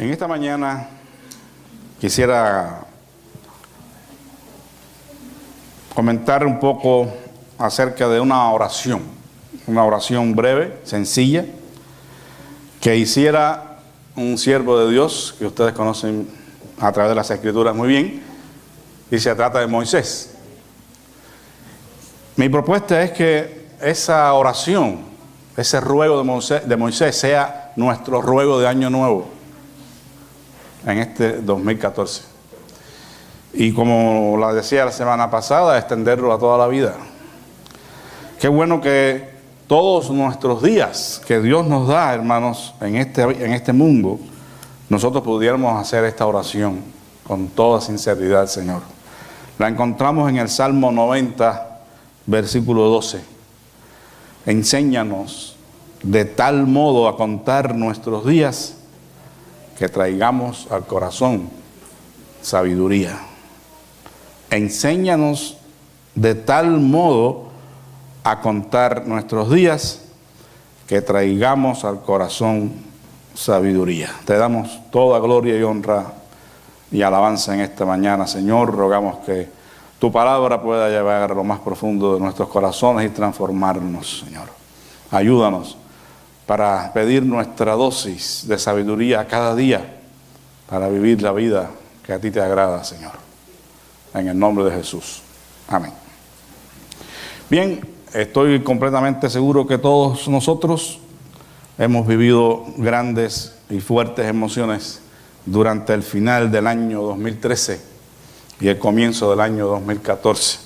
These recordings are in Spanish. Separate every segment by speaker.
Speaker 1: En esta mañana quisiera comentar un poco acerca de una oración breve, sencilla, que hiciera un siervo de Dios, que ustedes conocen a través de las Escrituras muy bien, y se trata de Moisés. Mi propuesta es que esa oración, ese ruego de Moisés sea nuestro ruego de Año Nuevo en este 2014. Y como la decía la semana pasada, extenderlo a toda la vida. Qué bueno que todos nuestros días que Dios nos da, hermanos, en este mundo, nosotros pudiéramos hacer esta oración con toda sinceridad, Señor. La encontramos en el Salmo 90, versículo 12. Enséñanos de tal modo a contar nuestros días que traigamos al corazón sabiduría. Enséñanos de tal modo a contar nuestros días que traigamos al corazón sabiduría. Te damos toda gloria y honra y alabanza en esta mañana, Señor. Rogamos que tu palabra pueda llegar a lo más profundo de nuestros corazones y transformarnos, Señor. Ayúdanos para pedir nuestra dosis de sabiduría cada día para vivir la vida que a ti te agrada, Señor. En el nombre de Jesús. Amén. Bien, estoy completamente seguro que todos nosotros hemos vivido grandes y fuertes emociones durante el final del año 2013 y el comienzo del año 2014.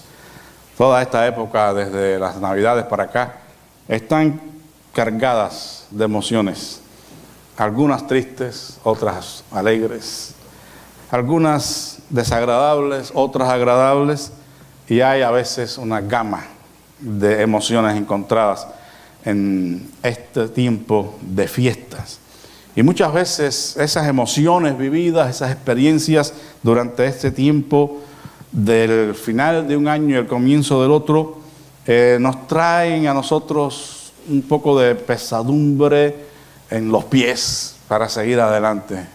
Speaker 1: Toda esta época, desde las Navidades para acá, están cargadas de emociones, algunas tristes, otras alegres, algunas desagradables, otras agradables, y hay a veces una gama de emociones encontradas en este tiempo de fiestas. Y muchas veces esas emociones vividas, esas experiencias durante este tiempo del final de un año y el comienzo del otro, nos traen a nosotros un poco de pesadumbre en los pies para seguir adelante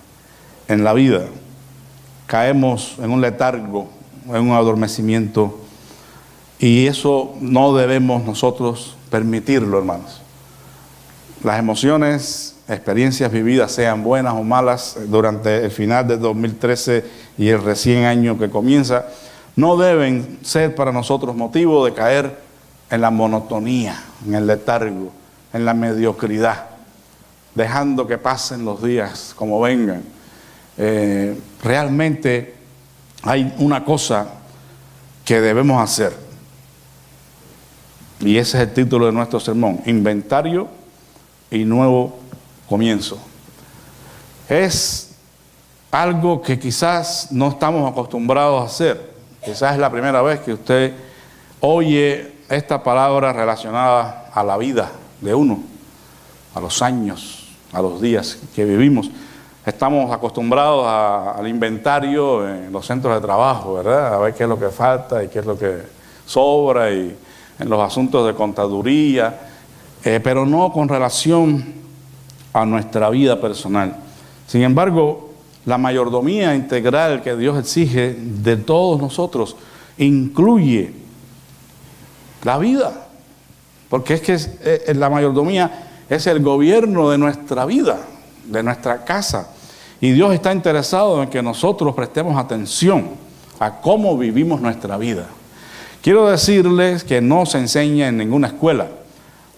Speaker 1: en la vida. Caemos en un letargo, en un adormecimiento, y eso no debemos nosotros permitirlo, hermanos. Las emociones, experiencias vividas, sean buenas o malas, durante el final del 2013 y el recién año que comienza, no deben ser para nosotros motivo de caer en la monotonía, en el letargo, en la mediocridad, dejando que pasen los días como vengan. Realmente hay una cosa que debemos hacer, y ese es el título de nuestro sermón: inventario y nuevo comienzo. Es algo que quizás no estamos acostumbrados a hacer. Quizás es la primera vez que usted oye esta palabra relacionada a la vida de uno, a los años, a los días que vivimos. Estamos acostumbrados al inventario en los centros de trabajo, ¿verdad? A ver qué es lo que falta y qué es lo que sobra, y en los asuntos de contaduría, pero no con relación a nuestra vida personal. Sin embargo, la mayordomía integral que Dios exige de todos nosotros incluye la vida, porque es que la mayordomía es el gobierno de nuestra vida, de nuestra casa, y Dios está interesado en que nosotros prestemos atención a cómo vivimos nuestra vida. Quiero decirles que no se enseña en ninguna escuela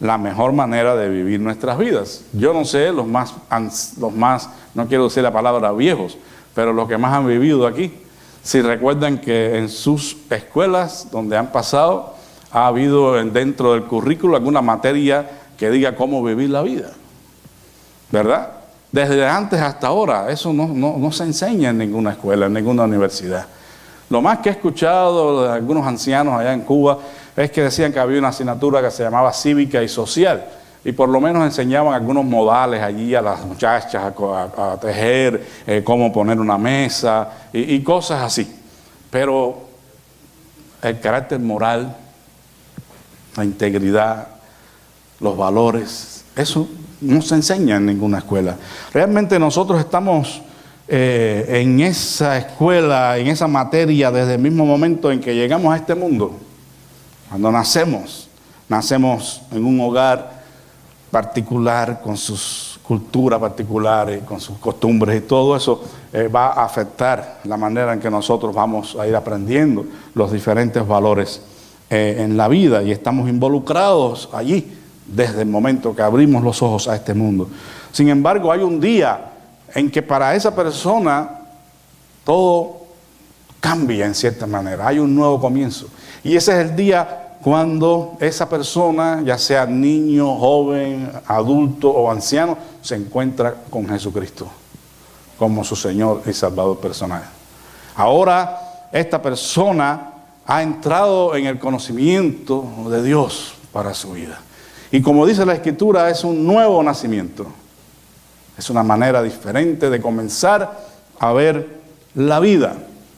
Speaker 1: la mejor manera de vivir nuestras vidas. Yo no sé, los más, no quiero decir la palabra viejos, pero los que más han vivido aquí, si recuerdan que en sus escuelas donde han pasado, ha habido dentro del currículo alguna materia que diga cómo vivir la vida, ¿verdad? Desde antes hasta ahora, eso no se enseña en ninguna escuela, en ninguna universidad. Lo más que he escuchado de algunos ancianos allá en Cuba es que decían que había una asignatura que se llamaba cívica y social, y por lo menos enseñaban algunos modales allí a las muchachas a tejer, cómo poner una mesa y cosas así. Pero el carácter moral, la integridad, los valores, eso no se enseña en ninguna escuela. Realmente nosotros estamos en esa escuela, en esa materia, desde el mismo momento en que llegamos a este mundo. Cuando nacemos en un hogar particular, con sus culturas particulares, con sus costumbres, y todo eso va a afectar la manera en que nosotros vamos a ir aprendiendo los diferentes valores en la vida, y estamos involucrados allí desde el momento que abrimos los ojos a este mundo. Sin embargo, hay un día en que para esa persona todo cambia en cierta manera, hay un nuevo comienzo, y ese es el día cuando esa persona, ya sea niño, joven, adulto o anciano, se encuentra con Jesucristo como su Señor y Salvador personal. Ahora esta persona ha entrado en el conocimiento de Dios para su vida. Y como dice la Escritura, es un nuevo nacimiento. Es una manera diferente de comenzar a ver la vida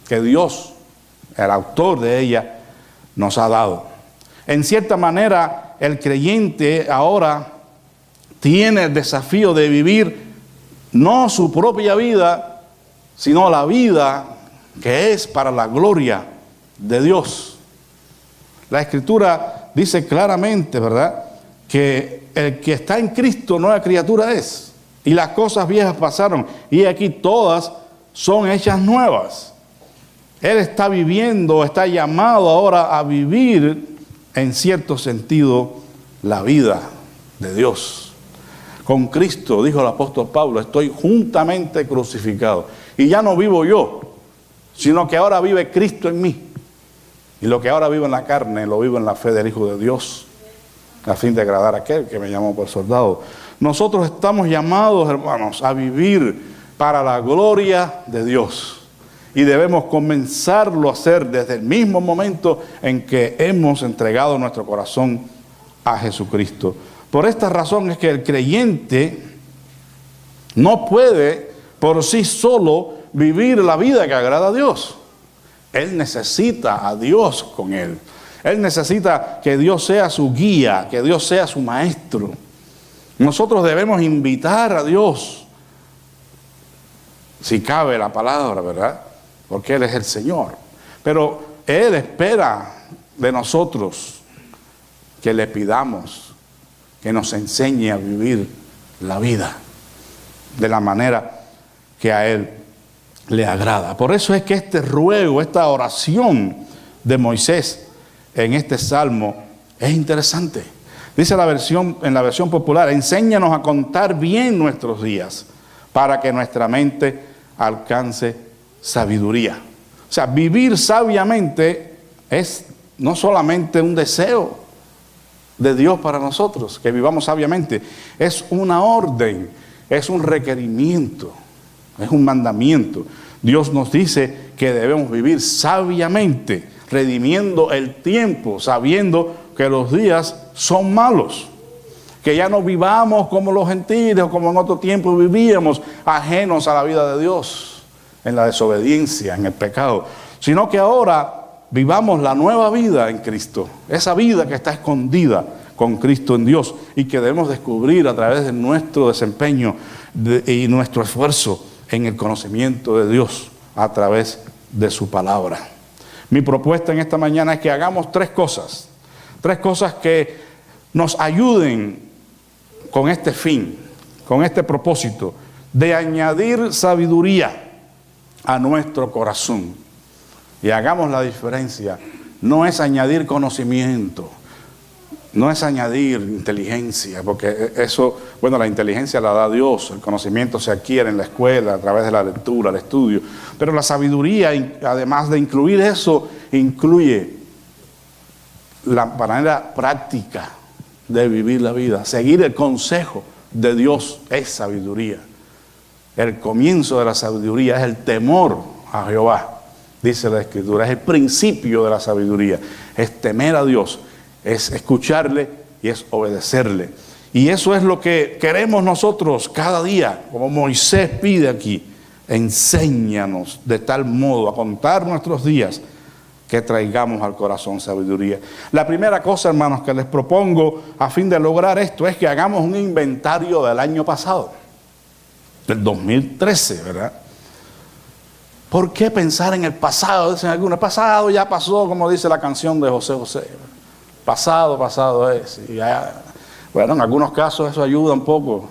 Speaker 1: que Dios, el autor de ella, nos ha dado. En cierta manera, el creyente ahora tiene el desafío de vivir no su propia vida, sino la vida que es para la gloria de Dios. La Escritura dice claramente, ¿verdad?, que el que está en Cristo nueva criatura es, y las cosas viejas pasaron, y aquí todas son hechas nuevas. Él está viviendo, está llamado ahora a vivir, en cierto sentido, la vida de Dios. Con Cristo, dijo el apóstol Pablo, estoy juntamente crucificado. Y ya no vivo yo, sino que ahora vive Cristo en mí. Y lo que ahora vivo en la carne, lo vivo en la fe del Hijo de Dios, a fin de agradar a aquel que me llamó por soldado. Nosotros estamos llamados, hermanos, a vivir para la gloria de Dios. Y debemos comenzarlo a hacer desde el mismo momento en que hemos entregado nuestro corazón a Jesucristo. Por esta razón es que el creyente no puede por sí solo vivir la vida que agrada a Dios. Él necesita a Dios con él. Él necesita que Dios sea su guía, que Dios sea su maestro. Nosotros debemos invitar a Dios, si cabe la palabra, ¿verdad?, porque Él es el Señor. Pero Él espera de nosotros que le pidamos que nos enseñe a vivir la vida de la manera que a Él le agrada. Por eso es que este ruego, esta oración de Moisés en este salmo es interesante. Dice en la versión popular, enséñanos a contar bien nuestros días para que nuestra mente alcance sabiduría. O sea, vivir sabiamente es no solamente un deseo de Dios para nosotros, que vivamos sabiamente, es una orden, es un requerimiento, es un mandamiento. Dios nos dice que debemos vivir sabiamente, redimiendo el tiempo, sabiendo que los días son malos. Que ya no vivamos como los gentiles, como en otro tiempo vivíamos, ajenos a la vida de Dios, en la desobediencia, en el pecado, sino que ahora vivamos la nueva vida en Cristo, esa vida que está escondida con Cristo en Dios y que debemos descubrir a través de nuestro desempeño y nuestro esfuerzo en el conocimiento de Dios a través de su palabra. Mi propuesta en esta mañana es que hagamos tres cosas que nos ayuden con este fin, con este propósito de añadir sabiduría a nuestro corazón. Y hagamos la diferencia. No es añadir conocimiento, no es añadir inteligencia, porque eso, bueno, la inteligencia la da Dios, el conocimiento se adquiere en la escuela a través de la lectura, el estudio, pero la sabiduría, además de incluir eso, incluye la manera práctica de vivir la vida. Seguir el consejo de Dios es sabiduría. El comienzo de la sabiduría es el temor a Jehová, dice la Escritura. Es el principio de la sabiduría. Es temer a Dios, es escucharle y es obedecerle. Y eso es lo que queremos nosotros cada día, como Moisés pide aquí. Enséñanos de tal modo a contar nuestros días que traigamos al corazón sabiduría. La primera cosa, hermanos, que les propongo a fin de lograr esto es que hagamos un inventario del año pasado, del 2013, ¿verdad? ¿Por qué pensar en el pasado? Dicen algunos, el pasado ya pasó, como dice la canción de José José. Pasado, pasado es. Y ya, bueno, en algunos casos eso ayuda un poco.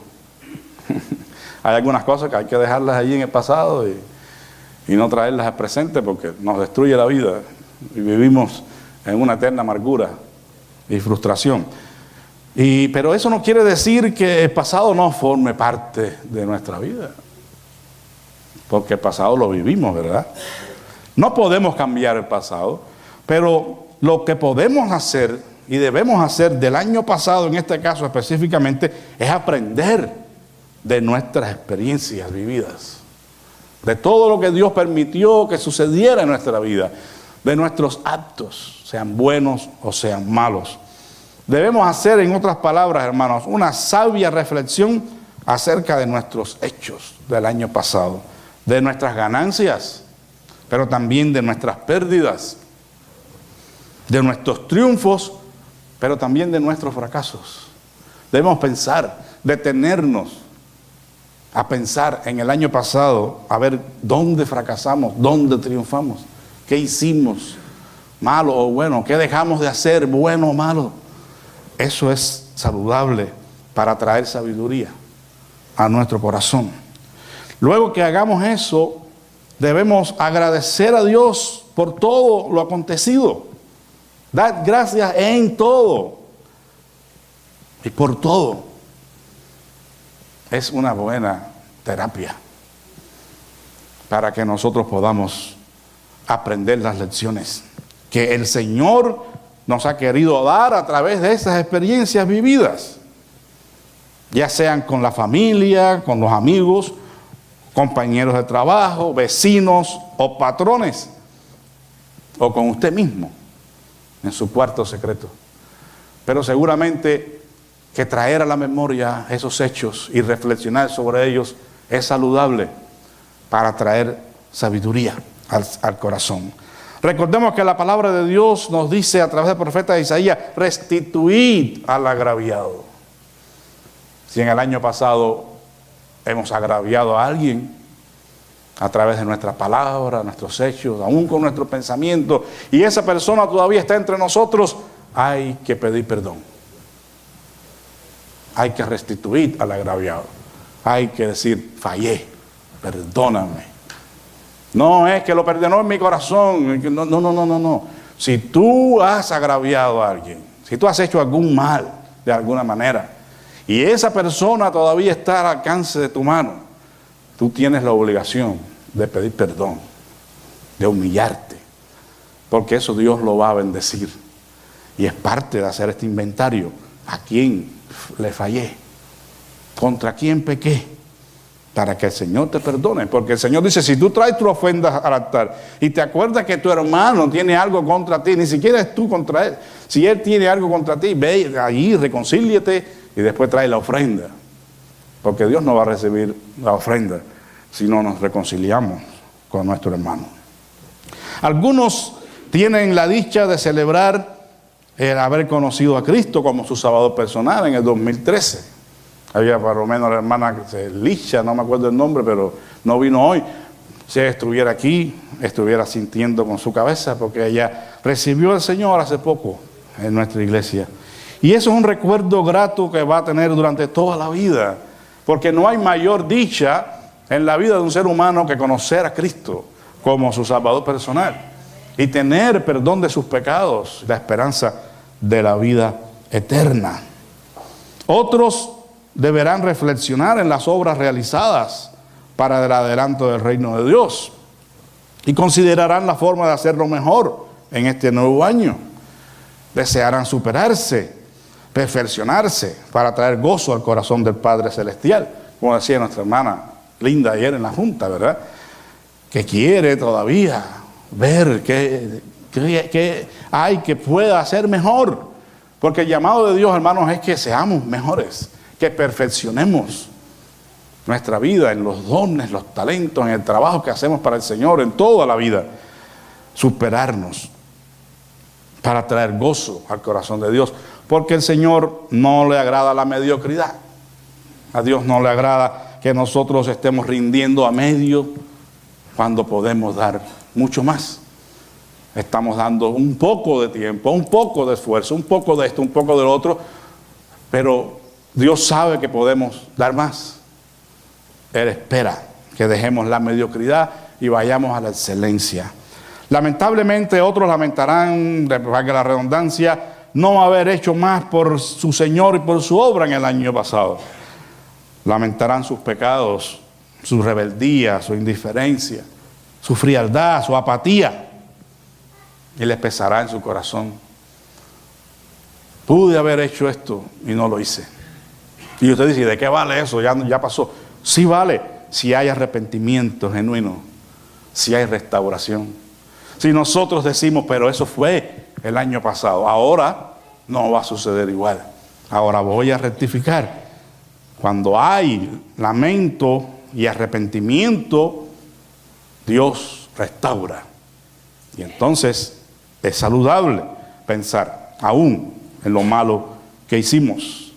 Speaker 1: Hay algunas cosas que hay que dejarlas allí en el pasado y no traerlas al presente porque nos destruye la vida y vivimos en una eterna amargura y frustración. Pero eso no quiere decir que el pasado no forme parte de nuestra vida, porque el pasado lo vivimos, ¿verdad? No podemos cambiar el pasado, pero lo que podemos hacer y debemos hacer del año pasado, en este caso específicamente, es aprender de nuestras experiencias vividas, de todo lo que Dios permitió que sucediera en nuestra vida, de nuestros actos, sean buenos o sean malos. Debemos hacer, en otras palabras, hermanos, una sabia reflexión acerca de nuestros hechos del año pasado, de nuestras ganancias, pero también de nuestras pérdidas, de nuestros triunfos, pero también de nuestros fracasos. Debemos pensar, detenernos a pensar en el año pasado, a ver dónde fracasamos, dónde triunfamos, qué hicimos, malo o bueno, qué dejamos de hacer, bueno o malo. Eso es saludable para traer sabiduría a nuestro corazón. Luego que hagamos eso, debemos agradecer a Dios por todo lo acontecido. Dar gracias en todo y por todo. Es una buena terapia para que nosotros podamos aprender las lecciones que el Señor nos ha querido dar a través de esas experiencias vividas, ya sean con la familia, con los amigos, compañeros de trabajo, vecinos o patrones, o con usted mismo en su cuarto secreto. Pero seguramente que traer a la memoria esos hechos y reflexionar sobre ellos es saludable para traer sabiduría al corazón. Recordemos que la palabra de Dios nos dice a través del profeta Isaías: restituid al agraviado. Si en el año pasado hemos agraviado a alguien a través de nuestras palabras, nuestros hechos, aún con nuestro pensamiento, y esa persona todavía está entre nosotros, hay que pedir perdón. Hay que restituir al agraviado. Hay que decir: fallé, perdóname. No es que lo perdonó en mi corazón. No. Si tú has agraviado a alguien, si tú has hecho algún mal de alguna manera, y esa persona todavía está al alcance de tu mano, tú tienes la obligación de pedir perdón, de humillarte, porque eso Dios lo va a bendecir. Y es parte de hacer este inventario. ¿A quién le fallé? ¿Contra quién pequé? Para que el Señor te perdone. Porque el Señor dice: si tú traes tu ofrenda al altar y te acuerdas que tu hermano tiene algo contra ti, ni siquiera es tú contra él, si él tiene algo contra ti, ve allí, reconcíliate y después trae la ofrenda. Porque Dios no va a recibir la ofrenda si no nos reconciliamos con nuestro hermano. Algunos tienen la dicha de celebrar el haber conocido a Cristo como su Salvador personal en el 2013. Había por lo menos la hermana Licha, no me acuerdo el nombre, pero no vino hoy. Si ella estuviera aquí, estuviera sintiendo con su cabeza, porque ella recibió al Señor hace poco en nuestra iglesia. Y eso es un recuerdo grato que va a tener durante toda la vida, porque no hay mayor dicha en la vida de un ser humano que conocer a Cristo como su Salvador personal y tener perdón de sus pecados, la esperanza de la vida eterna. Otros deberán reflexionar en las obras realizadas para el adelanto del reino de Dios y considerarán la forma de hacerlo mejor en este nuevo año. Desearán superarse, perfeccionarse para traer gozo al corazón del Padre Celestial, como decía nuestra hermana Linda ayer en la junta, ¿verdad? Que quiere todavía ver qué hay que pueda hacer mejor, porque el llamado de Dios, hermanos, es que seamos mejores, que perfeccionemos nuestra vida en los dones, los talentos, en el trabajo que hacemos para el Señor, en toda la vida. Superarnos para traer gozo al corazón de Dios, porque el Señor no le agrada la mediocridad. A Dios no le agrada que nosotros estemos rindiendo a medio, cuando podemos dar mucho más. Estamos dando un poco de tiempo, un poco de esfuerzo, un poco de esto, un poco del otro, pero Dios sabe que podemos dar más. Él espera que dejemos la mediocridad y vayamos a la excelencia. Lamentablemente otros lamentarán, valga la redundancia, no haber hecho más por su Señor y por su obra en el año pasado. Lamentarán sus pecados, su rebeldía, su indiferencia, su frialdad, su apatía. Y les pesará en su corazón. Pude haber hecho esto y no lo hice. Y usted dice, ¿de qué vale eso? Ya pasó. Sí vale, si hay arrepentimiento genuino, si hay restauración. Si nosotros decimos, pero eso fue el año pasado, ahora no va a suceder igual. Ahora voy a rectificar. Cuando hay lamento y arrepentimiento, Dios restaura. Y entonces es saludable pensar aún en lo malo que hicimos.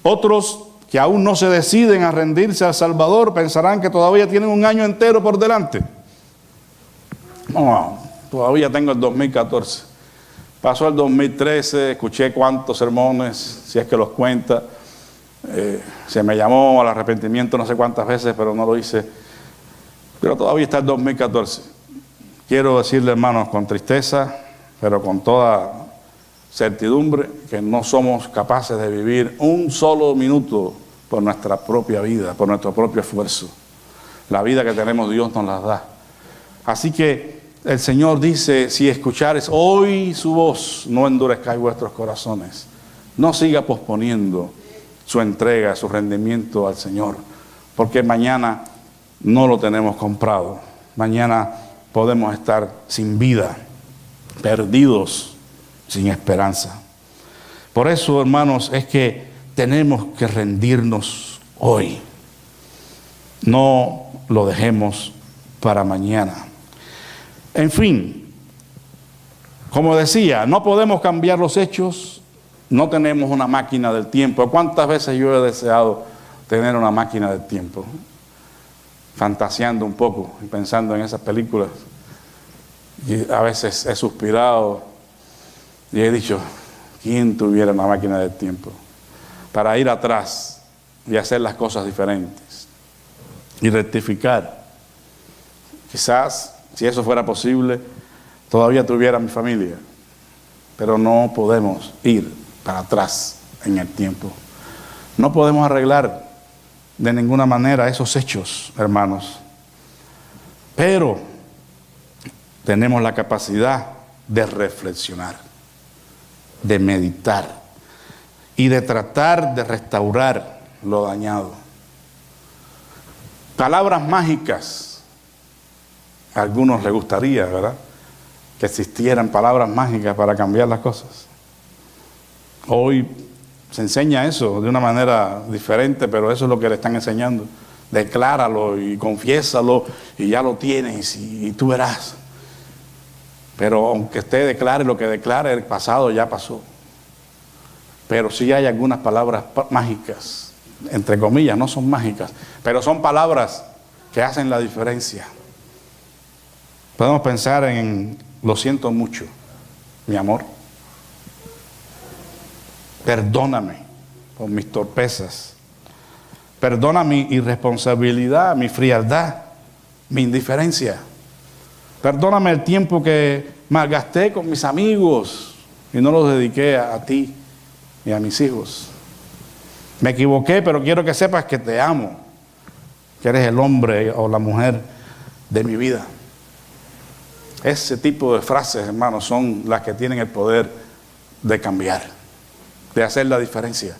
Speaker 1: Otros que aún no se deciden a rendirse al Salvador pensarán que todavía tienen un año entero por delante. No, todavía tengo el 2014. Pasó el 2013, escuché cuántos sermones, si es que los cuenta. Se me llamó al arrepentimiento no sé cuántas veces, pero no lo hice. Pero todavía está el 2014. Quiero decirle, hermanos, con tristeza, pero con toda certidumbre, que no somos capaces de vivir un solo minuto por nuestra propia vida, por nuestro propio esfuerzo. La vida que tenemos Dios nos la da. Así que el Señor dice, si escuchares hoy su voz, no endurezcáis vuestros corazones. No siga posponiendo su entrega, su rendimiento al Señor, porque mañana no lo tenemos comprado. Mañana podemos estar sin vida, perdidos, sin esperanza. Por eso, hermanos, es que tenemos que rendirnos hoy. No lo dejemos para mañana. En fin, como decía, no podemos cambiar los hechos, no tenemos una máquina del tiempo. ¿Cuántas veces yo he deseado tener una máquina del tiempo? Fantaseando un poco y pensando en esas películas. Y a veces he suspirado y he dicho, ¿quién tuviera una máquina del tiempo? Para ir atrás y hacer las cosas diferentes y rectificar. Quizás, si eso fuera posible, todavía tuviera mi familia, pero no podemos ir para atrás en el tiempo. No podemos arreglar de ninguna manera esos hechos, hermanos, pero tenemos la capacidad de reflexionar, de meditar y de tratar de restaurar lo dañado. Palabras mágicas, a algunos les gustaría, ¿verdad?, que existieran palabras mágicas para cambiar las cosas. Hoy se enseña eso de una manera diferente, pero eso es lo que le están enseñando. Decláralo y confiésalo y ya lo tienes y tú verás. Pero aunque usted declare lo que declare, el pasado ya pasó. Pero sí hay algunas palabras mágicas, entre comillas, no son mágicas, pero son palabras que hacen la diferencia. Podemos pensar en, lo siento mucho, mi amor. Perdóname por mis torpezas. Perdona mi irresponsabilidad, mi frialdad, mi indiferencia. Perdóname el tiempo que malgasté con mis amigos y no los dediqué a ti y a mis hijos. Me equivoqué, pero quiero que sepas que te amo, que eres el hombre o la mujer de mi vida. Ese tipo de frases, hermanos, son las que tienen el poder de cambiar, de hacer la diferencia.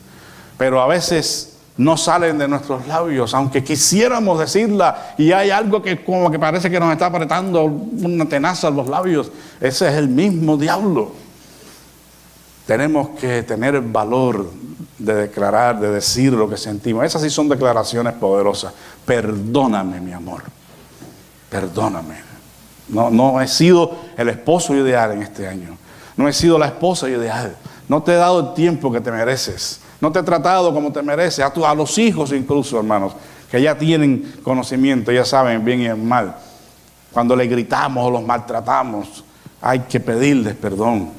Speaker 1: Pero a veces no salen de nuestros labios, aunque quisiéramos decirla, y hay algo que como que parece que nos está apretando una tenaza en los labios. Ese es el mismo diablo. Tenemos que tener el valor de declarar, de decir lo que sentimos. Esas sí son declaraciones poderosas. Perdóname, mi amor. Perdóname. No he sido el esposo ideal en este año. No he sido la esposa ideal. No te he dado el tiempo que te mereces. No te he tratado como te mereces. A los hijos incluso, hermanos, que ya tienen conocimiento, ya saben el bien y el mal. cuando le gritamos o los maltratamos, hay que pedirles perdón.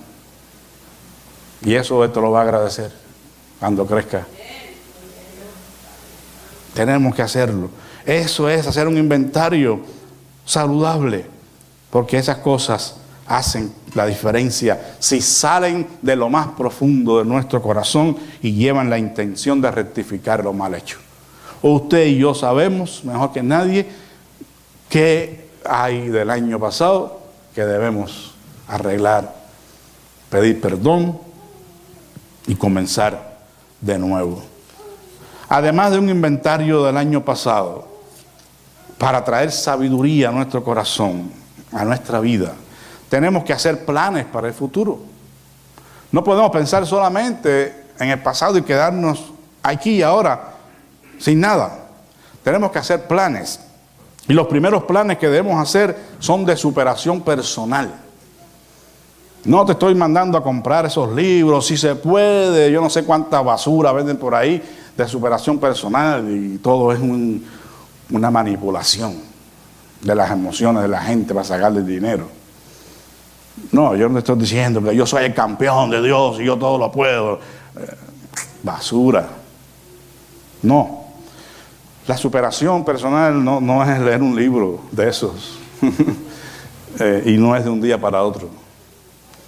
Speaker 1: Y eso Él te lo va a agradecer cuando crezca. Tenemos que hacerlo. Eso es hacer un inventario saludable, porque esas cosas hacen la diferencia si salen de lo más profundo de nuestro corazón y llevan la intención de rectificar lo mal hecho. Usted y yo sabemos mejor que nadie qué hay del año pasado que debemos arreglar, pedir perdón y comenzar de nuevo. Además de un inventario del año pasado, para traer sabiduría a nuestro corazón, a nuestra vida, tenemos que hacer planes para el futuro. No podemos pensar solamente en el pasado y quedarnos aquí y ahora sin nada. Tenemos que hacer planes. Y los primeros planes que debemos hacer son de superación personal. No te estoy mandando a comprar esos libros, si se puede, yo no sé cuánta basura venden por ahí de superación personal, y todo es una manipulación de las emociones de la gente para sacarle dinero. No, yo no te estoy diciendo que yo soy el campeón de Dios y yo todo lo puedo. Basura. No. La superación personal no es leer un libro de esos. Y no es de un día para otro.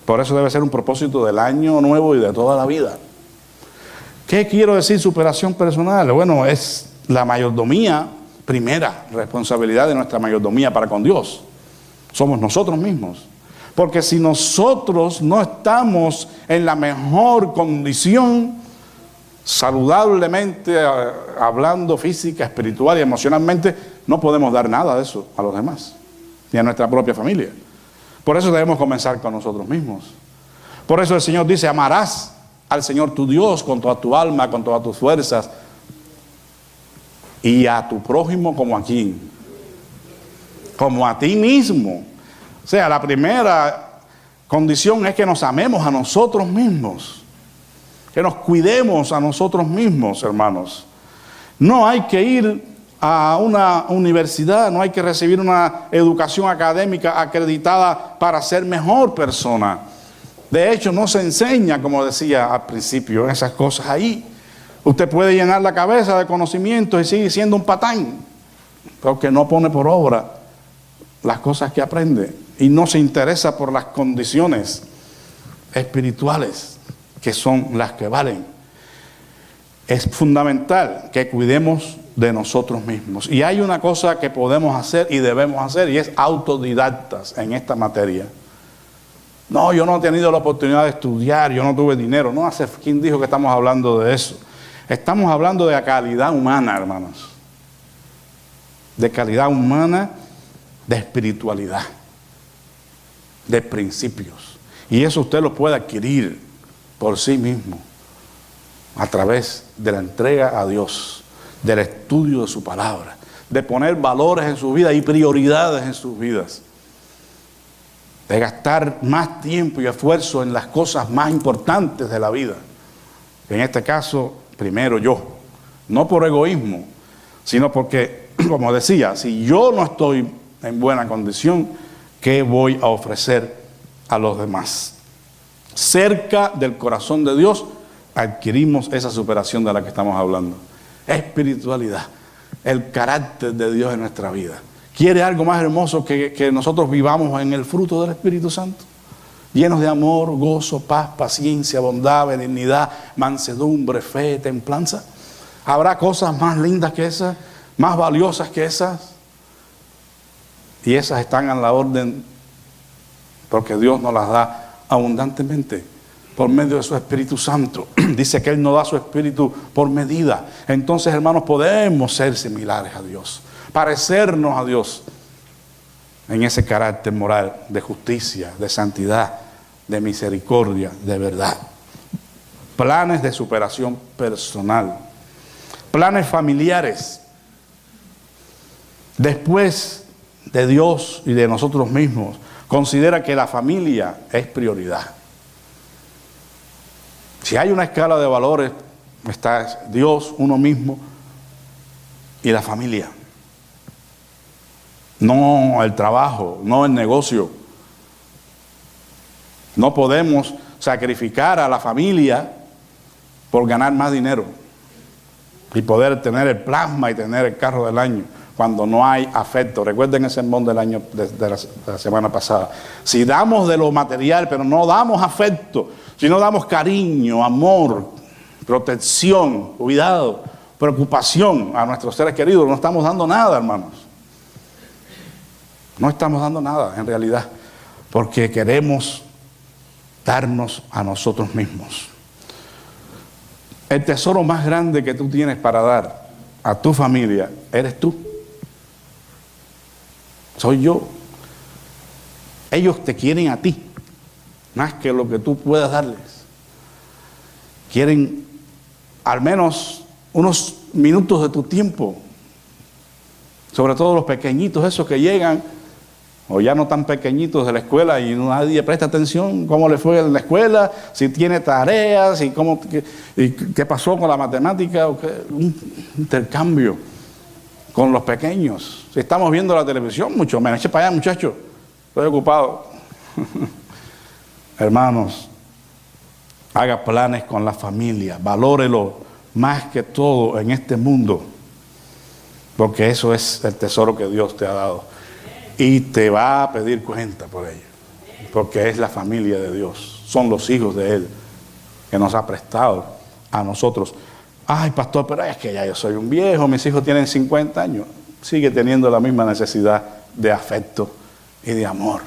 Speaker 1: Por eso debe ser un propósito del año nuevo y de toda la vida. ¿Qué quiero decir superación personal? Bueno, es la mayordomía, primera responsabilidad de nuestra mayordomía para con Dios. Somos nosotros mismos. Porque si nosotros no estamos en la mejor condición, saludablemente, hablando física, espiritual y emocionalmente, no podemos dar nada de eso a los demás, ni a nuestra propia familia. Por eso debemos comenzar con nosotros mismos. Por eso el Señor dice, amarás al Señor tu Dios con toda tu alma, con todas tus fuerzas, y a tu prójimo como a quién, como a ti mismo. O sea, la primera condición es que nos amemos a nosotros mismos, que nos cuidemos a nosotros mismos, hermanos. No hay que ir a una universidad, no hay que recibir una educación académica acreditada para ser mejor persona. De hecho, no se enseña, como decía al principio, esas cosas ahí. Usted puede llenar la cabeza de conocimientos y sigue siendo un patán, porque no pone por obra las cosas que aprende y no se interesa por las condiciones espirituales, que son las que valen. Es fundamental que cuidemos de nosotros mismos. Y hay una cosa que podemos hacer y debemos hacer, y es autodidactas en esta materia. No, yo no he tenido la oportunidad de estudiar, yo no tuve dinero. No, ¿quién dijo que estamos hablando de eso? Estamos hablando de la calidad humana, hermanos. De calidad humana, de espiritualidad, de principios. Y eso usted lo puede adquirir por sí mismo, a través de la entrega a Dios, del estudio de su palabra, de poner valores en su vida y prioridades en sus vidas, de gastar más tiempo y esfuerzo en las cosas más importantes de la vida. En este caso, primero yo, no por egoísmo, sino porque, como decía, si yo no estoy en buena condición, ¿qué voy a ofrecer a los demás? Cerca del corazón de Dios adquirimos esa superación de la que estamos hablando. Espiritualidad, el carácter de Dios en nuestra vida. ¿Quiere algo más hermoso que nosotros vivamos en el fruto del Espíritu Santo? Llenos de amor, gozo, paz, paciencia, bondad, benignidad, mansedumbre, fe, templanza. ¿Habrá cosas más lindas que esas? ¿Más valiosas que esas? Y esas están a la orden porque Dios nos las da abundantemente por medio de su Espíritu Santo. Dice que Él nos da su Espíritu por medida. Entonces, hermanos, podemos ser similares a Dios, parecernos a Dios en ese carácter moral de justicia, de santidad, de misericordia, de verdad. Planes de superación personal, planes familiares. Después de Dios y de nosotros mismos, considera que la familia es prioridad. Si hay una escala de valores, está Dios, uno mismo y la familia. no el trabajo, no el negocio. No podemos sacrificar a la familia por ganar más dinero y poder tener el plasma y tener el carro del año cuando no hay afecto. Recuerden el sermón del año de la semana pasada. Si damos de lo material, pero no damos afecto, si no damos cariño, amor, protección, cuidado, preocupación a nuestros seres queridos, no estamos dando nada, hermanos. No estamos dando nada, en realidad, porque queremos darnos a nosotros mismos. El tesoro más grande que tú tienes para dar a tu familia eres tú. Soy yo. Ellos te quieren a ti, más que lo que tú puedas darles. Quieren al menos unos minutos de tu tiempo, sobre todo los pequeñitos, esos que llegan, o ya no tan pequeñitos de la escuela y nadie presta atención cómo le fue en la escuela, si tiene tareas y qué pasó con la matemática, un intercambio con los pequeños. Si estamos viendo la televisión, mucho menos. Eche para allá, muchachos, estoy ocupado. Hermanos, haga planes con la familia, valórelo más que todo en este mundo, porque eso es el tesoro que Dios te ha dado. Y te va a pedir cuenta por ello, porque es la familia de Dios, son los hijos de Él que nos ha prestado a nosotros. Ay, pastor, pero es que ya yo soy un viejo, mis hijos tienen 50 años. Sigue teniendo la misma necesidad de afecto y de amor.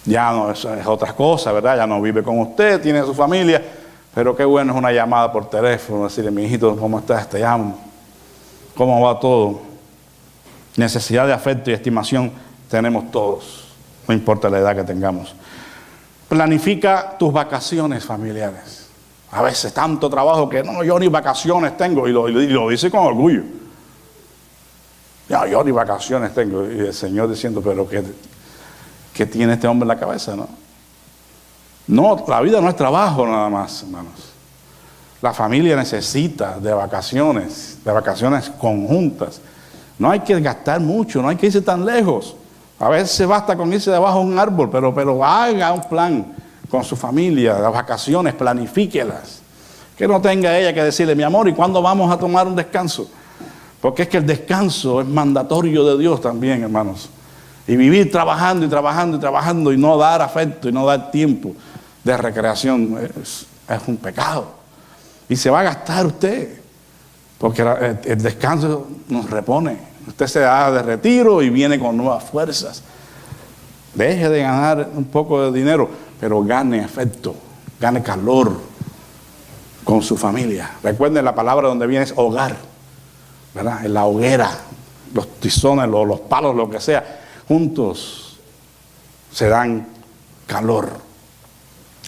Speaker 1: Ya no es otra cosa, ¿verdad? Ya no vive con usted, tiene su familia, pero qué bueno es una llamada por teléfono, decirle, mi hijito, ¿cómo estás? Te amo. ¿Cómo va todo? Necesidad de afecto y estimación tenemos todos, no importa la edad que tengamos. Planifica tus vacaciones familiares. A veces tanto trabajo que no, yo ni vacaciones tengo, y lo dice con orgullo. Yo ni vacaciones tengo, y el Señor diciendo, pero ¿qué tiene este hombre en la cabeza? No, la vida no es trabajo nada más, hermanos. La familia necesita de vacaciones conjuntas. No hay que gastar mucho, no hay que irse tan lejos. A veces basta con irse debajo de un árbol, pero haga un plan con su familia, las vacaciones, planifíquelas. Que no tenga ella que decirle, mi amor, ¿y cuándo vamos a tomar un descanso? Porque es que el descanso es mandatorio de Dios también, hermanos. Y vivir trabajando y trabajando y trabajando y no dar afecto y no dar tiempo de recreación es un pecado. Y se va a gastar usted. Porque el descanso nos repone. Usted se da de retiro y viene con nuevas fuerzas. Deje de ganar un poco de dinero, pero gane afecto, gane calor con su familia. Recuerden, la palabra donde viene es hogar, ¿verdad? En la hoguera, los tizones, los palos, lo que sea, juntos se dan calor.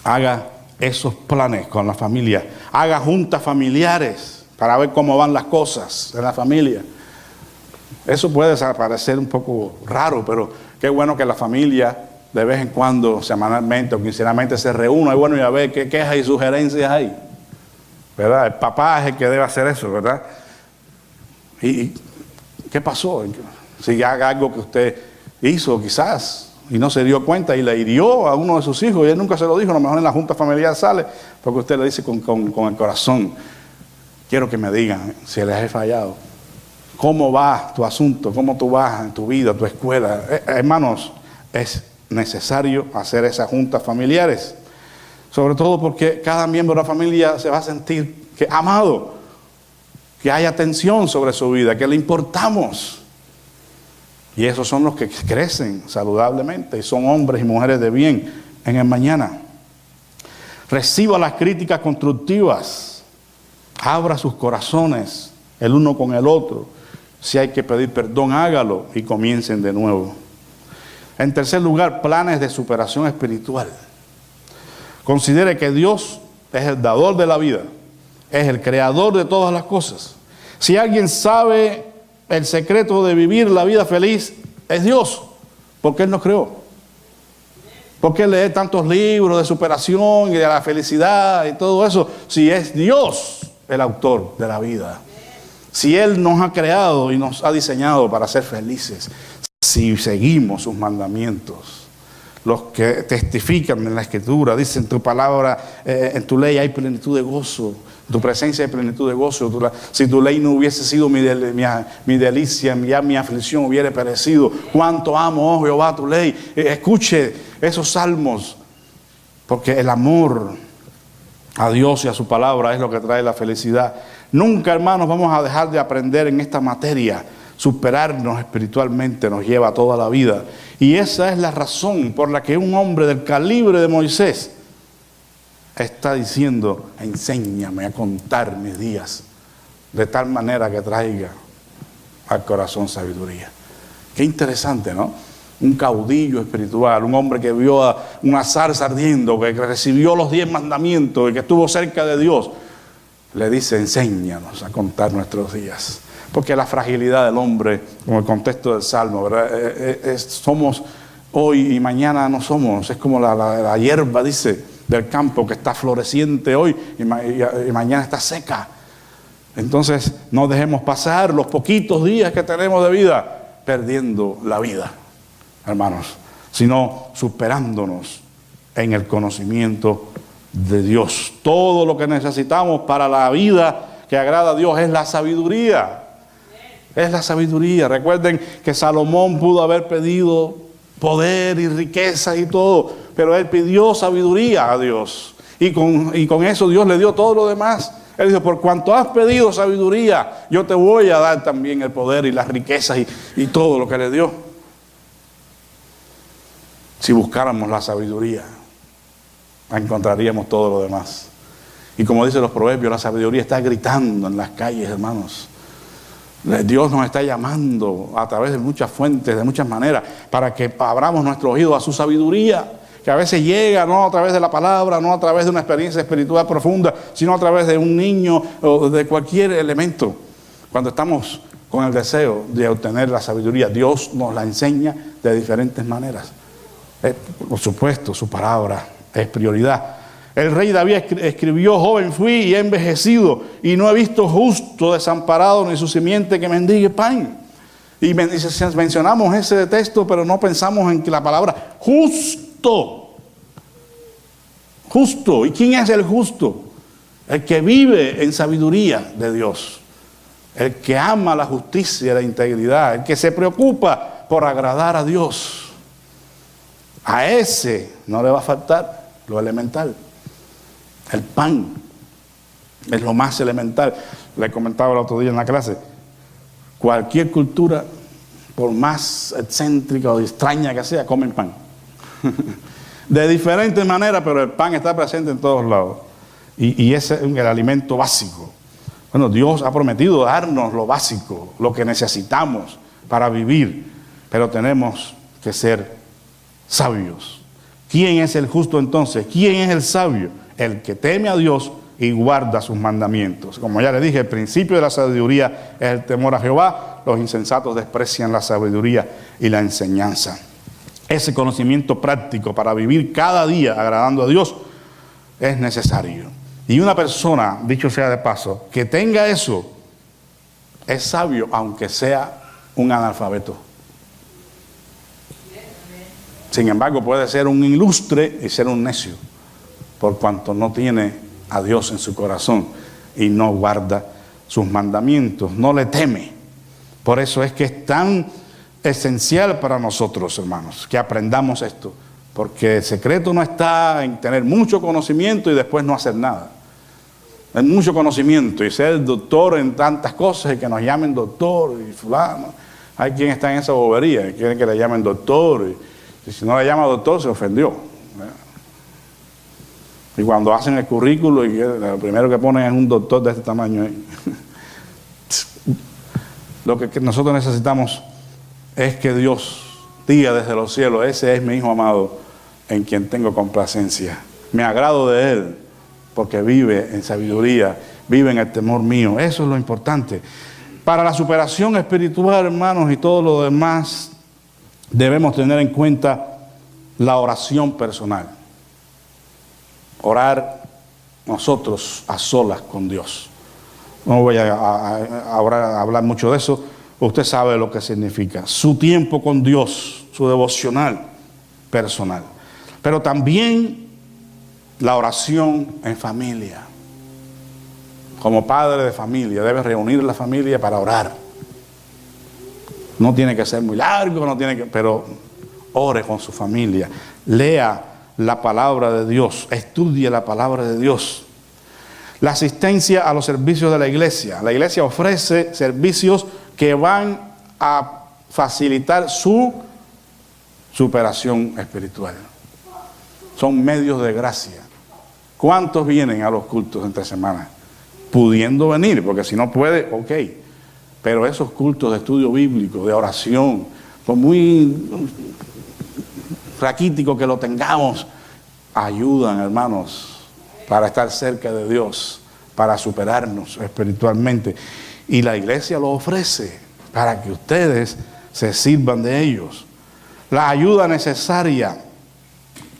Speaker 1: Haga esos planes con la familia. Haga juntas familiares para ver cómo van las cosas en la familia. Eso puede parecer un poco raro, pero qué bueno que la familia de vez en cuando, semanalmente o quincenalmente, se reúna. Es bueno ir a ver qué quejas y sugerencias hay, ¿verdad? El papá es el que debe hacer eso, ¿verdad? ¿Y qué pasó? Si haga algo que usted hizo quizás y no se dio cuenta y le hirió a uno de sus hijos y él nunca se lo dijo, a lo mejor en la junta familiar sale, porque usted le dice con el corazón. Quiero que me digan si les he fallado. ¿Cómo va tu asunto? ¿Cómo tú vas en tu vida, tu escuela? Hermanos, es necesario hacer esas juntas familiares. Sobre todo porque cada miembro de la familia se va a sentir amado, que hay atención sobre su vida, que le importamos. Y esos son los que crecen saludablemente y son hombres y mujeres de bien en el mañana. Reciba las críticas constructivas. Abra sus corazones el uno con el otro. Si hay que pedir perdón, hágalo y comiencen de nuevo. En tercer lugar, planes de superación espiritual. Considere que Dios es el dador de la vida, es el creador de todas las cosas. Si alguien sabe el secreto de vivir la vida feliz, es Dios, porque Él nos creó. Porque Él lee tantos libros de superación y de la felicidad y todo eso, si es Dios el autor de la vida. Si Él nos ha creado y nos ha diseñado para ser felices. si seguimos sus mandamientos. Los que testifican en la Escritura, dicen tu palabra, en tu ley hay plenitud de gozo, en tu presencia hay plenitud de gozo. Si tu ley no hubiese sido mi delicia, ya mi aflicción hubiera perecido. Cuánto amo, oh Jehová, tu ley. Escuche esos salmos, porque el amor a Dios y a su palabra es lo que trae la felicidad. Nunca, hermanos, vamos a dejar de aprender en esta materia. Superarnos espiritualmente nos lleva toda la vida. Y esa es la razón por la que un hombre del calibre de Moisés está diciendo: enséñame a contar mis días de tal manera que traiga al corazón sabiduría. Qué interesante, ¿no? Un caudillo espiritual, un hombre que vio a una zarza ardiendo, que recibió los 10 mandamientos y que estuvo cerca de Dios, le dice: enséñanos a contar nuestros días. Porque la fragilidad del hombre, como el contexto del Salmo, ¿verdad? Somos hoy y mañana no somos. Es como la hierba, dice, del campo, que está floreciente hoy y mañana está seca. Entonces no dejemos pasar los poquitos días que tenemos de vida perdiendo la vida, hermanos, sino superándonos en el conocimiento de Dios. Todo lo que necesitamos para la vida que agrada a Dios es la sabiduría. Es la sabiduría. Recuerden que Salomón pudo haber pedido poder y riqueza y todo, pero él pidió sabiduría a Dios. Y con eso Dios le dio todo lo demás. Él dijo: por cuanto has pedido sabiduría, yo te voy a dar también el poder y las riquezas y todo lo que le dio. Si buscáramos la sabiduría, encontraríamos todo lo demás. Y como dicen los proverbios, la sabiduría está gritando en las calles, hermanos. Dios nos está llamando a través de muchas fuentes, de muchas maneras, para que abramos nuestros oídos a su sabiduría, que a veces llega no a través de la palabra, no a través de una experiencia espiritual profunda, sino a través de un niño o de cualquier elemento. Cuando estamos con el deseo de obtener la sabiduría, Dios nos la enseña de diferentes maneras. Por supuesto, su palabra es prioridad. El rey David escribió: joven fui y he envejecido, y no he visto justo desamparado ni su simiente que mendigue pan. Y mencionamos ese texto, pero no pensamos en que la palabra justo. Justo. ¿Y quién es el justo? El que vive en sabiduría de Dios. El que ama la justicia y la integridad. El que se preocupa por agradar a Dios. A ese no le va a faltar lo elemental. El pan es lo más elemental. Le comentaba el otro día en la clase: cualquier cultura, por más excéntrica o extraña que sea, comen pan. De diferentes maneras, pero el pan está presente en todos lados. Y ese es el alimento básico. Bueno, Dios ha prometido darnos lo básico, lo que necesitamos para vivir, pero tenemos que ser sabios. ¿Quién es el justo entonces? ¿Quién es el sabio? El que teme a Dios y guarda sus mandamientos. Como ya le dije, el principio de la sabiduría es el temor a Jehová. Los insensatos desprecian la sabiduría y la enseñanza. Ese conocimiento práctico para vivir cada día agradando a Dios es necesario. Y una persona, dicho sea de paso, que tenga eso, es sabio aunque sea un analfabeto. Sin embargo, puede ser un ilustre y ser un necio, por cuanto no tiene a Dios en su corazón y no guarda sus mandamientos, no le teme. Por eso es que es tan esencial para nosotros, hermanos, que aprendamos esto, porque el secreto no está en tener mucho conocimiento y después no hacer nada. Es mucho conocimiento y ser doctor en tantas cosas y que nos llamen doctor y fulano. Hay quien está en esa bobería y quieren que le llamen doctor y si no le llama doctor se ofendió. Y cuando hacen el currículo, y lo primero que ponen es un doctor de este tamaño. Lo que nosotros necesitamos es que Dios diga desde los cielos: ese es mi Hijo amado, en quien tengo complacencia. Me agrado de Él, porque vive en sabiduría, vive en el temor mío. Eso es lo importante. Para la superación espiritual, hermanos, y todo lo demás, debemos tener en cuenta la oración personal. Orar nosotros a solas con Dios. No voy a hablar mucho de eso, usted sabe lo que significa. Su tiempo con Dios, su devocional personal. Pero también la oración en familia. Como padre de familia, debe reunir la familia para orar. No tiene que ser muy largo, pero ore con su familia. Lea la palabra de Dios, estudie la palabra de Dios. La asistencia a los servicios de la iglesia. La iglesia ofrece servicios que van a facilitar su superación espiritual. Son medios de gracia. ¿Cuántos vienen a los cultos entre semanas? Pudiendo venir, porque si no puede, ok. Pero esos cultos de estudio bíblico, de oración, por muy raquítico que lo tengamos, ayudan, hermanos, para estar cerca de Dios, para superarnos espiritualmente. Y la iglesia lo ofrece para que ustedes se sirvan de ellos. La ayuda necesaria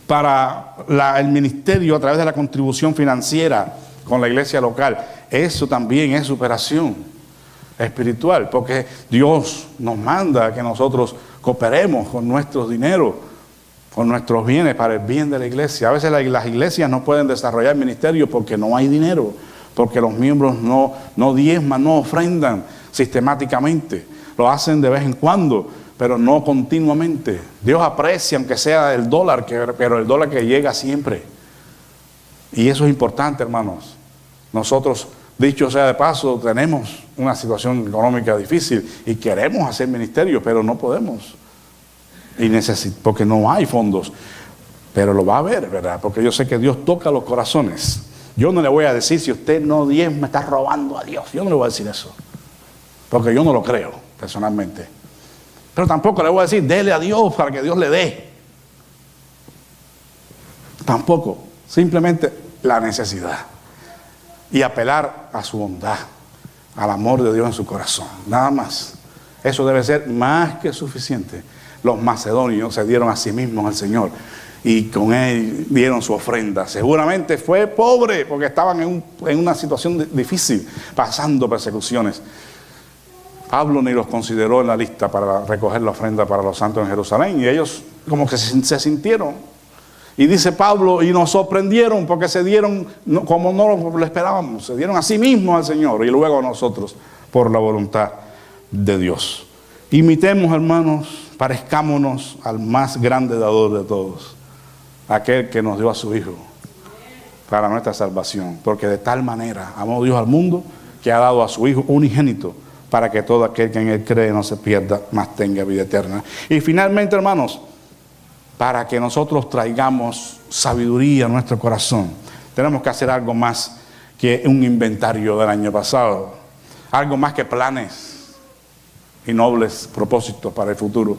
Speaker 1: para el ministerio a través de la contribución financiera con la iglesia local, eso también es superación espiritual, porque Dios nos manda que nosotros cooperemos con nuestros dineros, con nuestros bienes para el bien de la iglesia. A veces las iglesias no pueden desarrollar ministerios porque no hay dinero, porque los miembros no diezman, no ofrendan sistemáticamente. Lo hacen de vez en cuando, pero no continuamente. Dios aprecia, aunque sea el dólar, pero el dólar que llega siempre. Y eso es importante, hermanos. Nosotros, dicho sea de paso, tenemos una situación económica difícil y queremos hacer ministerio, pero no podemos. Porque no hay fondos. Pero lo va a haber, ¿verdad? Porque yo sé que Dios toca los corazones. Yo no le voy a decir, si usted no diezma, está robando a Dios. Yo no le voy a decir eso. Porque yo no lo creo, personalmente. Pero tampoco le voy a decir, dele a Dios para que Dios le dé. Tampoco. Simplemente la necesidad. Y apelar a su bondad, al amor de Dios en su corazón. Nada más. Eso debe ser más que suficiente. Los macedonios se dieron a sí mismos al Señor y con él dieron su ofrenda. Seguramente fue pobre porque estaban en una situación difícil, pasando persecuciones. Pablo ni los consideró en la lista para recoger la ofrenda para los santos en Jerusalén, y ellos como que se sintieron. Y dice Pablo, y nos sorprendieron porque se dieron como no lo esperábamos, se dieron a sí mismos al Señor y luego a nosotros por la voluntad de Dios. Imitemos, hermanos, parezcámonos al más grande dador de todos, aquel que nos dio a su Hijo para nuestra salvación, porque de tal manera amó Dios al mundo que ha dado a su Hijo unigénito para que todo aquel que en él cree no se pierda, mas tenga vida eterna. Y finalmente, hermanos, para que nosotros traigamos sabiduría a nuestro corazón, tenemos que hacer algo más que un inventario del año pasado, algo más que planes y nobles propósitos para el futuro.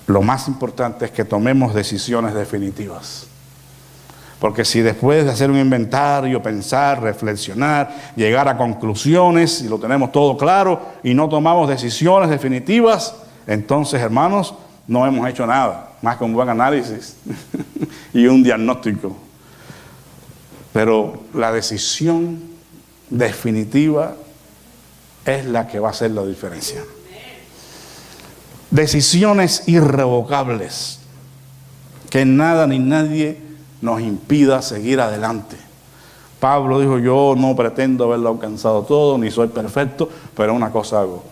Speaker 1: Lo más importante es que tomemos decisiones definitivas. Porque si después de hacer un inventario, pensar, reflexionar, llegar a conclusiones y lo tenemos todo claro y no tomamos decisiones definitivas, entonces, hermanos, no hemos hecho nada más que un buen análisis y un diagnóstico. Pero la decisión definitiva es la que va a hacer la diferencia. Decisiones irrevocables, que nada ni nadie nos impida seguir adelante. Pablo dijo, yo no pretendo haberlo alcanzado todo, ni soy perfecto, pero una cosa hago,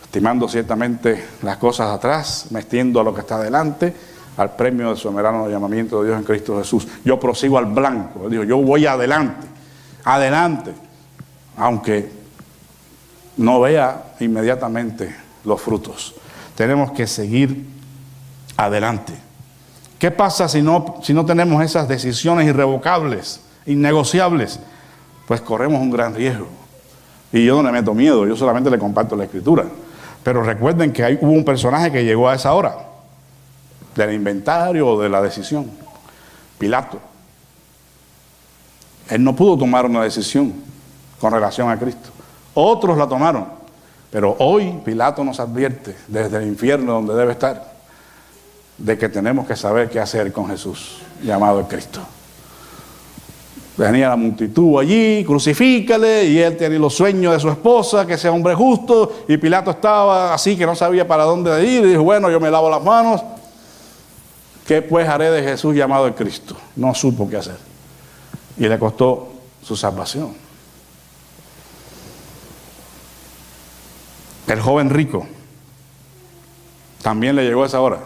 Speaker 1: estimando ciertamente las cosas atrás, me extiendo a lo que está adelante, al premio de soberano llamamiento de Dios en Cristo Jesús. Yo prosigo al blanco. Él dijo, yo voy adelante, aunque no vea inmediatamente los frutos. Tenemos que seguir adelante. ¿Qué pasa si no tenemos esas decisiones irrevocables, innegociables? Pues corremos un gran riesgo. Y yo no le meto miedo, yo solamente le comparto la Escritura. Pero recuerden que hubo un personaje que llegó a esa hora del inventario o de la decisión, Pilato. Él no pudo tomar una decisión con relación a Cristo. Otros la tomaron, pero hoy Pilato nos advierte desde el infierno donde debe estar, de que tenemos que saber qué hacer con Jesús, llamado el Cristo. Venía la multitud allí, crucifícale, y él tenía los sueños de su esposa, que sea hombre justo, y Pilato estaba así que no sabía para dónde ir, y dijo, bueno, yo me lavo las manos, ¿qué pues haré de Jesús llamado el Cristo? No supo qué hacer, y le costó su salvación. El joven rico también le llegó esa hora.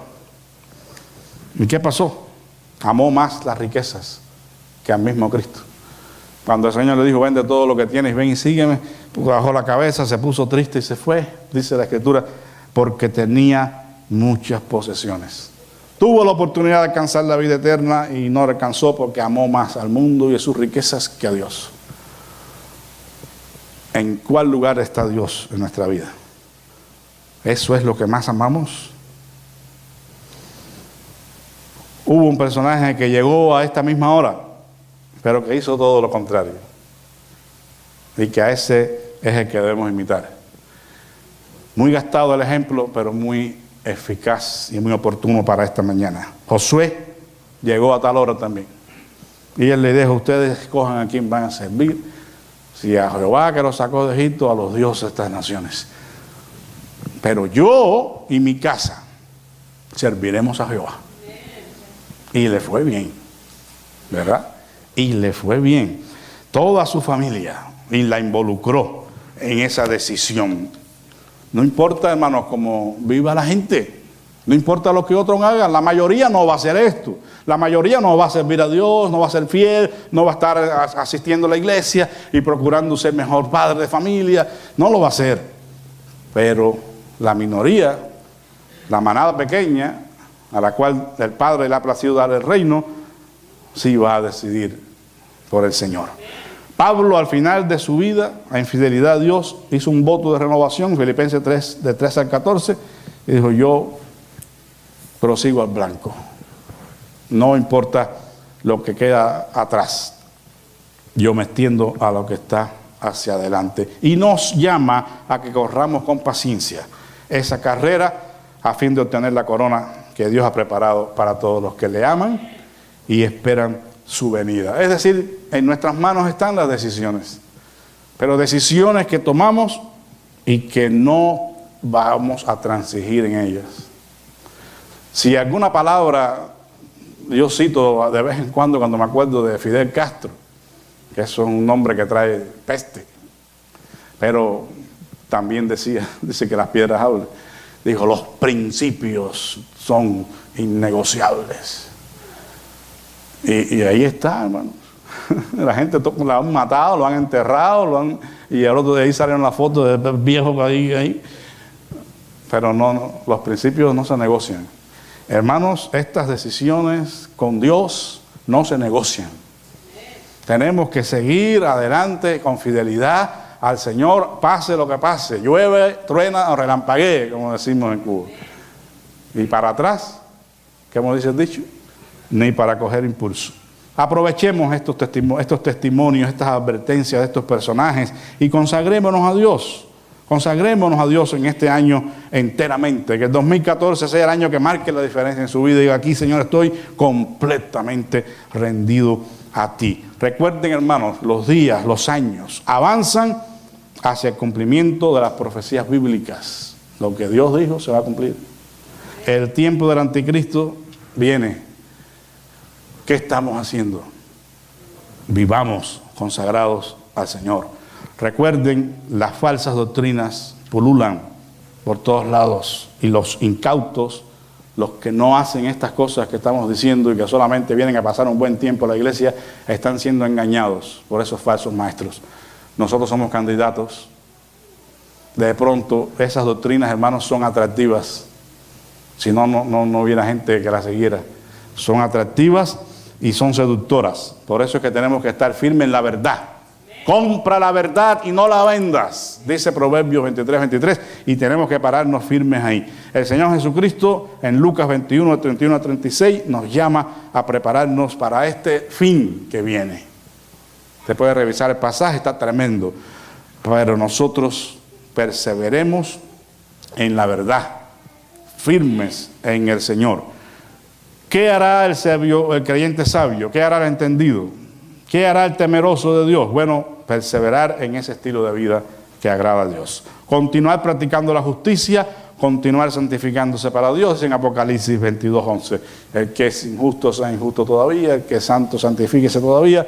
Speaker 1: ¿Y qué pasó? Amó más las riquezas que al mismo Cristo. Cuando el Señor le dijo, vende todo lo que tienes, ven y sígueme, bajó la cabeza, se puso triste y se fue, dice la Escritura, porque tenía muchas posesiones. Tuvo la oportunidad de alcanzar la vida eterna y no la alcanzó porque amó más al mundo y a sus riquezas que a Dios. ¿En cuál lugar está Dios en nuestra vida? ¿Eso es lo que más amamos? Hubo un personaje que llegó a esta misma hora, pero que hizo todo lo contrario. Y que a ese es el que debemos imitar. Muy gastado el ejemplo, pero muy eficaz y muy oportuno para esta mañana. Josué llegó a tal hora también. Y él le dijo, ustedes escojan a quién van a servir. Si a Jehová que los sacó de Egipto, a los dioses de estas naciones. Pero yo y mi casa serviremos a Jehová. Y le fue bien, ¿verdad? Y le fue bien. Toda su familia, y la involucró en esa decisión. No importa, hermanos, cómo viva la gente. No importa lo que otros hagan. La mayoría no va a hacer esto. La mayoría no va a servir a Dios, no va a ser fiel, no va a estar asistiendo a la iglesia y procurando ser mejor padre de familia. No lo va a hacer. Pero la minoría, la manada pequeña, a la cual el Padre le ha placido dar el reino, sí va a decidir por el Señor. Pablo, al final de su vida, en fidelidad a Dios, hizo un voto de renovación, Filipenses 3, de 13 al 14, y dijo, yo prosigo al blanco. No importa lo que queda atrás, yo me extiendo a lo que está hacia adelante. Y nos llama a que corramos con paciencia esa carrera a fin de obtener la corona que Dios ha preparado para todos los que le aman y esperan su venida. Es decir, en nuestras manos están las decisiones, pero decisiones que tomamos y que no vamos a transigir en ellas. Si alguna palabra, yo cito de vez en cuando me acuerdo de Fidel Castro, que es un nombre que trae peste, pero también dice que las piedras hablan. Dijo, los principios son innegociables. Y ahí está, hermano. La gente la han matado, lo han enterrado, y al otro de ahí salieron las fotos de viejos ahí. Pero no, los principios no se negocian. Hermanos, estas decisiones con Dios no se negocian. Tenemos que seguir adelante con fidelidad al Señor, pase lo que pase, llueve, truena o relampaguee, como decimos en Cuba. Y para atrás, ¿cómo dice el dicho? Ni para coger impulso. Aprovechemos estos testimonios, estas advertencias de estos personajes y consagrémonos a Dios. Consagrémonos a Dios en este año enteramente. Que el 2014 sea el año que marque la diferencia en su vida. Y diga, aquí, Señor, estoy completamente rendido a ti. Recuerden, hermanos, los días, los años avanzan hacia el cumplimiento de las profecías bíblicas. Lo que Dios dijo se va a cumplir. El tiempo del anticristo viene. ¿Qué estamos haciendo? Vivamos consagrados al Señor. Recuerden, las falsas doctrinas pululan por todos lados y los incautos, los que no hacen estas cosas que estamos diciendo y que solamente vienen a pasar un buen tiempo a la iglesia, están siendo engañados por esos falsos maestros. Nosotros somos candidatos. De pronto, esas doctrinas, hermanos, son atractivas. Si no hubiera gente que las siguiera. Son atractivas y son seductoras. Por eso es que tenemos que estar firmes en la verdad. Compra la verdad y no la vendas, dice Proverbios 23:23, y tenemos que pararnos firmes ahí. El Señor Jesucristo en Lucas 21, 31 a 36 nos llama a prepararnos para este fin que viene. Usted puede revisar el pasaje, está tremendo, pero nosotros perseveremos en la verdad, firmes en el Señor. ¿Qué hará el sabio, el creyente sabio? ¿Qué hará el entendido? ¿Qué hará el temeroso de Dios? Bueno, perseverar en ese estilo de vida que agrada a Dios. Continuar practicando la justicia, continuar santificándose para Dios. En Apocalipsis 22:11, el que es injusto sea injusto todavía, el que es santo santifíquese todavía,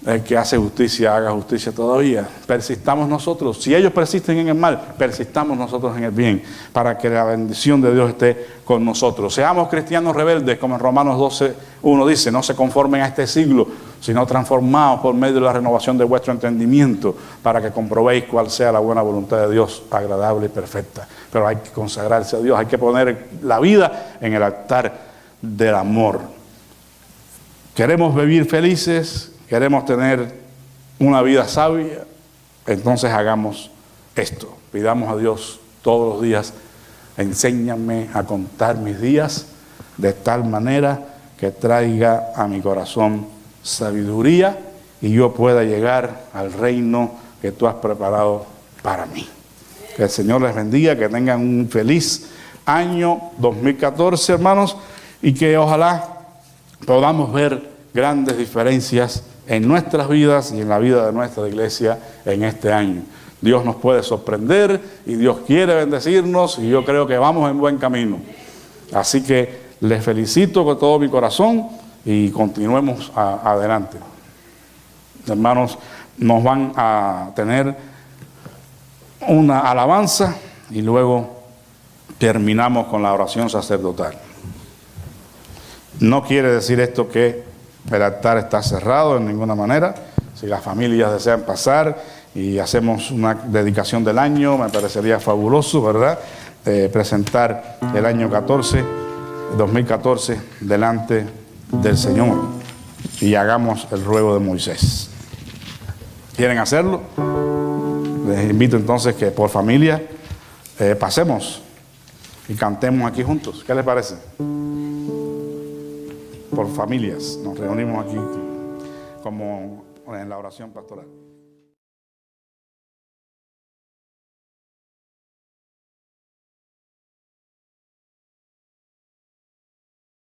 Speaker 1: el que hace justicia haga justicia todavía. Persistamos nosotros, si ellos persisten en el mal, persistamos nosotros en el bien, para que la bendición de Dios esté con nosotros. Seamos cristianos rebeldes, como en Romanos 12:1 dice, no se conformen a este siglo, sino transformados por medio de la renovación de vuestro entendimiento, para que comprobéis cuál sea la buena voluntad de Dios, agradable y perfecta. Pero hay que consagrarse a Dios, hay que poner la vida en el altar del amor. Queremos vivir felices, queremos tener una vida sabia, entonces hagamos esto. Pidamos a Dios todos los días, enséñame a contar mis días de tal manera que traiga a mi corazón sabiduría y yo pueda llegar al reino que tú has preparado para mí. Que el Señor les bendiga, que tengan un feliz año 2014, hermanos, y que ojalá podamos ver grandes diferencias en nuestras vidas y en la vida de nuestra iglesia en este año. Dios nos puede sorprender y Dios quiere bendecirnos y yo creo que vamos en buen camino. Así que les felicito con todo mi corazón y continuemos adelante. Hermanos, nos van a tener una alabanza y luego terminamos con la oración sacerdotal. No quiere decir esto que el altar está cerrado en ninguna manera. Si las familias desean pasar y hacemos una dedicación del año, me parecería fabuloso, ¿verdad? Presentar el año 2014 delante del Señor y hagamos el ruego de Moisés. ¿Quieren hacerlo? Les invito entonces que por familia pasemos y cantemos aquí juntos. ¿Qué les parece? Por familias, nos reunimos aquí como en la oración pastoral.